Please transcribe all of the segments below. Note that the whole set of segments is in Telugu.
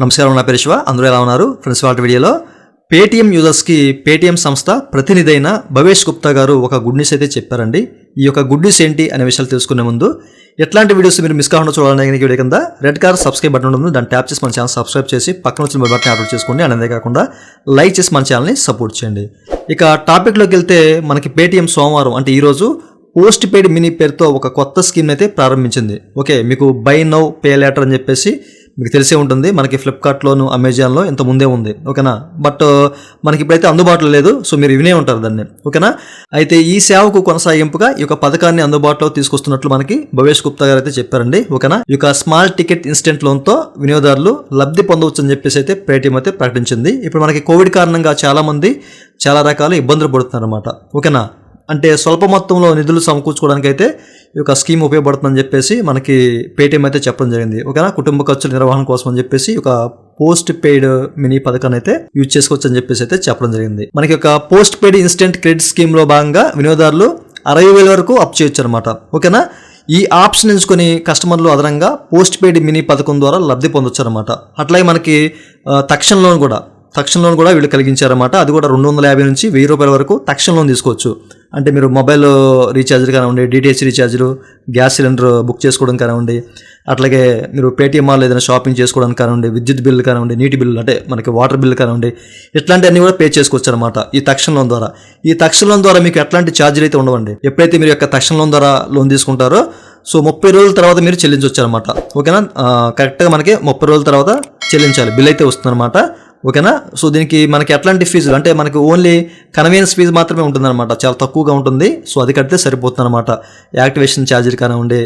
నమస్కారం, నా పేరు శివ. అందరూ ఎలా ఉన్నారు ఫ్రెండ్స్? వాళ్ళ వీడియోలో పేటీఎం యూజర్స్కి పేటీఎం సంస్థ ప్రతినిధి అయిన భవేష్ గుప్తా గారు ఒక గుడ్ న్యూస్ అయితే చెప్పారండి. ఈ యొక్క గుడ్ న్యూస్ ఏంటి అనే విషయాలు తెలుసుకునే ముందు ఎట్లాంటి వీడియోస్ మీరు మిస్ కాకుండా చూడాలని వీడియో కింద రెడ్ కలర్ సబ్స్క్రైబ్ బటన్ ఉంటుంది, దాన్ని ట్యాప్ చేసి మన ఛానల్ సబ్స్క్రైబ్ చేసి పక్కన వచ్చిన బెల్ బటన్ యాక్టివేట్ చేసుకోండి. అంతే కాకుండా లైక్ చేసి మన ఛానల్ని సపోర్ట్ చేయండి. ఇక టాపిక్లోకి వెళ్తే మనకి పేటీఎం సోమవారం అంటే ఈరోజు పోస్ట్ పెయిడ్ మినీ పేరుతో ఒక కొత్త స్కీమ్ అయితే ప్రారంభించింది. ఓకే, మీకు బై నౌ పే లేటర్ అని చెప్పేసి మీకు తెలిసే ఉంటుంది. మనకి ఫ్లిప్కార్ట్లోను అమెజాన్లో ఇంత ముందే ఉంది. ఓకేనా, బట్ మనకి ఇప్పుడైతే అందుబాటులో లేదు. సో మీరు వినే ఉంటారు దాన్ని. ఓకేనా, అయితే ఈ సేవకు కొనసాగింపుగా ఈ యొక్క పథకాన్ని అందుబాటులో తీసుకొస్తున్నట్లు మనకి భవేష్ గుప్తా గారు అయితే చెప్పారండి. ఓకేనా, ఈ యొక్క స్మాల్ టికెట్ ఇన్స్టెంట్ లోన్తో వినియోగదారులు లబ్ధి పొందవచ్చు అని చెప్పేసి అయితే పేటీఎం అయితే ప్రకటించింది. ఇప్పుడు మనకి కోవిడ్ కారణంగా చాలామంది చాలా రకాల ఇబ్బందులు పడుతున్నారు అనమాట. ఓకేనా, అంటే స్వల్ప మొత్తంలో నిధులు సమకూర్చుకోవడానికి అయితే ఈ యొక్క స్కీమ్ ఉపయోగపడుతుందని చెప్పేసి మనకి పేటీఎం అయితే చెప్పడం జరిగింది. ఓకేనా, కుటుంబ ఖర్చుల నిర్వహణ కోసం అని చెప్పేసి ఒక పోస్ట్ పెయిడ్ మినీ పథకాన్ని అయితే యూజ్ చేసుకోవచ్చు అని చెప్పేసి అయితే చెప్పడం జరిగింది. మనకి ఒక post paid instant credit scheme లో భాగంగా వినియోగదారులు 60,000 వరకు అప్ చేయొచ్చు అనమాట. ఓకేనా, ఈ ఆప్షన్ ఎంచుకొని కస్టమర్లు అదనంగా పోస్ట్ పెయిడ్ మినీ పథకం ద్వారా లబ్ధి పొందొచ్చు అనమాట. అట్లాగే మనకి తక్షణ లోన్ కూడా వీళ్ళు కలిగించారన్నమాట. అది కూడా 250 నుంచి 1000 రూపాయల వరకు తక్షణ లోన్ తీసుకోవచ్చు. అంటే మీరు మొబైల్ రీఛార్జ్లు కానివ్వండి, డిటిహెచ్ రీఛార్జ్లు, గ్యాస్ సిలిండర్ బుక్ చేసుకోవడం కానివ్వండి, అట్లాగే మీరు పేటీఎం మాల్ ఏదైనా షాపింగ్ చేసుకోవడానికి కానివ్వండి, విద్యుత్ బిల్లు కానివ్వండి, నీటి బిల్లు అంటే మనకి వాటర్ బిల్లు కానివ్వండి, ఇట్లాంటివన్నీ కూడా పే చేసుకోవచ్చు అనమాట ఈ తక్షణ లోన్ ద్వారా. ఈ తక్షణ లోన్ ద్వారా మీకు ఎట్లాంటి ఛార్జీలు అయితే ఉండవండి. ఎప్పుడైతే మీరు యొక్క తక్షణ లోన్ ద్వారా లోన్ తీసుకుంటారో సో 30 రోజుల తర్వాత మీరు చెల్లించవచ్చు అనమాట. ఓకేనా, కరెక్ట్గా మనకి 30 రోజుల తర్వాత చెల్లించాలి, బిల్ అయితే వస్తుందన్నమాట. ఓకేనా, సో దీనికి మనకి ఎట్లాంటి ఫీజులు అంటే మనకి ఓన్లీ కన్వీనియన్స్ ఫీజు మాత్రమే ఉంటుందన్నమాట, చాలా తక్కువగా ఉంటుంది. సో అది కడితే సరిపోతుంది అనమాట. యాక్టివేషన్ ఛార్జీలు కానివ్వండి,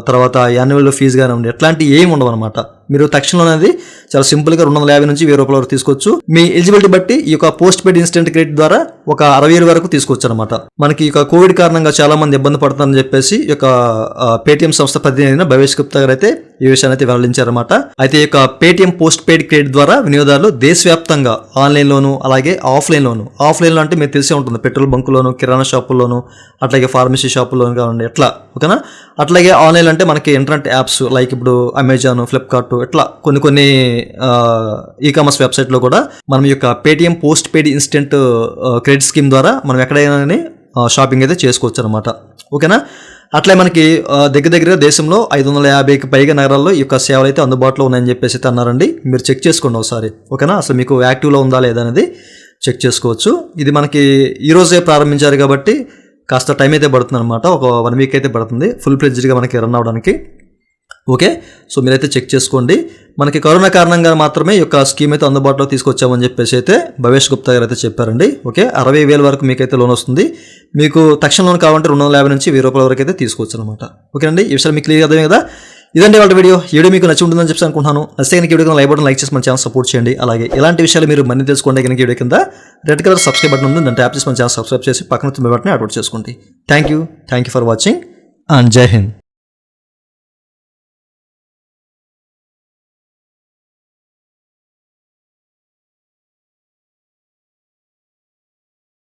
తర్వాత యాన్యువల్ ఫీజు కానివ్వండి, ఎట్లాంటివి ఏమి ఉండవు అనమాట. మీరు తక్షణం అనేది చాలా సింపుల్గా 250 నుంచి 1000 రూపాయల వరకు తీసుకోవచ్చు. మీ ఎలిజిబిలిటీ బట్టి ఈ యొక్క పోస్ట్ పెయిడ్ ఇన్స్టెంట్ క్రెడిట్ ద్వారా ఒక 60,000 వరకు తీసుకోవచ్చు అనమాట. మనకి ఈ కోవిడ్ కారణంగా చాలా మంది ఇబ్బంది పడుతున్నారని చెప్పేసి ఈ యొక్క పేటీఎం సంస్థ ప్రతినిధి అయిన భవేష్ గుప్తా గారు అయితే ఈ విషయాన్ని అయితే వెల్లడించారన్నమాట. అయితే ఈ యొక్క పేటీఎం పోస్ట్ పెయిడ్ క్రెడిట్ ద్వారా వినియోగదారులు దేశవ్యాప్తంగా ఆన్లైన్లోను అలాగే ఆఫ్లైన్లో అంటే మీకు తెలిసే ఉంటుంది, పెట్రోల్ బంకులోను, కిరాణా షాపుల్లోను, అట్లాగే ఫార్మసీ షాపుల్లోను కానివ్వండి, ఎట్లా. ఓకేనా, అట్లాగే ఆన్లైన్ అంటే మనకి ఇంటర్నెట్ యాప్స్ లైక్ ఇప్పుడు అమెజాన్, ఫ్లిప్కార్ట్, ఇట్లా కొన్ని ఈ కామర్స్ వెబ్సైట్లో కూడా మనం ఈ యొక్క Paytm post paid instant credit scheme ద్వారా మనం ఎక్కడైనా షాపింగ్ అయితే చేసుకోవచ్చు అనమాట. ఓకేనా, అట్లే మనకి దగ్గర దేశంలో 550కి పైగా నగరాల్లో ఈ యొక్క సేవలు అయితే అందుబాటులో ఉన్నాయని చెప్పేసి అయితే అన్నారండి. మీరు చెక్ చేసుకోండి ఒకసారి. ఓకేనా, అసలు మీకు యాక్టివ్లో ఉందా లేదా అనేది చెక్ చేసుకోవచ్చు. ఇది మనకి ఈరోజే ప్రారంభించారు కాబట్టి కాస్త టైం అయితే పడుతుంది అనమాట. ఒక 1 వీక్ అయితే పడుతుంది ఫుల్ ఫ్లెడ్జ్డ్గా మనకి రన్ అవడానికి. ఓకే, సో మీరైతే చెక్ చేసుకోండి. మనకి కరోనా కారణంగా మాత్రమే ఈ యొక్క స్కీమ్ అయితే అందుబాటులో తీసుకొచ్చామని చెప్పేసి అయితే భవేష్ గుప్తా గారు అయితే చెప్పారండి. ఓకే, 60,000 వరకు మీకైతే లోన్ వస్తుంది. మీకు తక్షణ లోన్ కావాలంటే 250 నుంచి 1000 రూపాయల వరకు అయితే తీసుకోవచ్చు అనమాట. ఓకేనండి, ఈ విషయాలు మీకు క్లియర్ అర్థమే కదా. ఇదండి వాళ్ళ వీడియో. ఈ వీడియో మీకు నచ్చి ఉంటుందని చెప్పి అనుకుంటున్నాను. నచ్చితే కనుక వీడియో లైక్ బటన్ లైక్ చేసి మన ఛానల్ సపోర్ట్ చేయండి. అలాగే ఇలాంటి విషయాలు మీరు మళ్ళీ తెలుసుకోండి కనుక వీడియో కింద రెడ్ కలర్ సబ్స్క్రైబ్ బటన్ ఉంది, దాన్ని ట్యాప్ చేసి మన ఛానల్ సబ్స్క్రైబ్ చేసి పక్కన బటన్ యాక్టివేట్ చేసుకోండి. Thank you for watching and జై హింద్.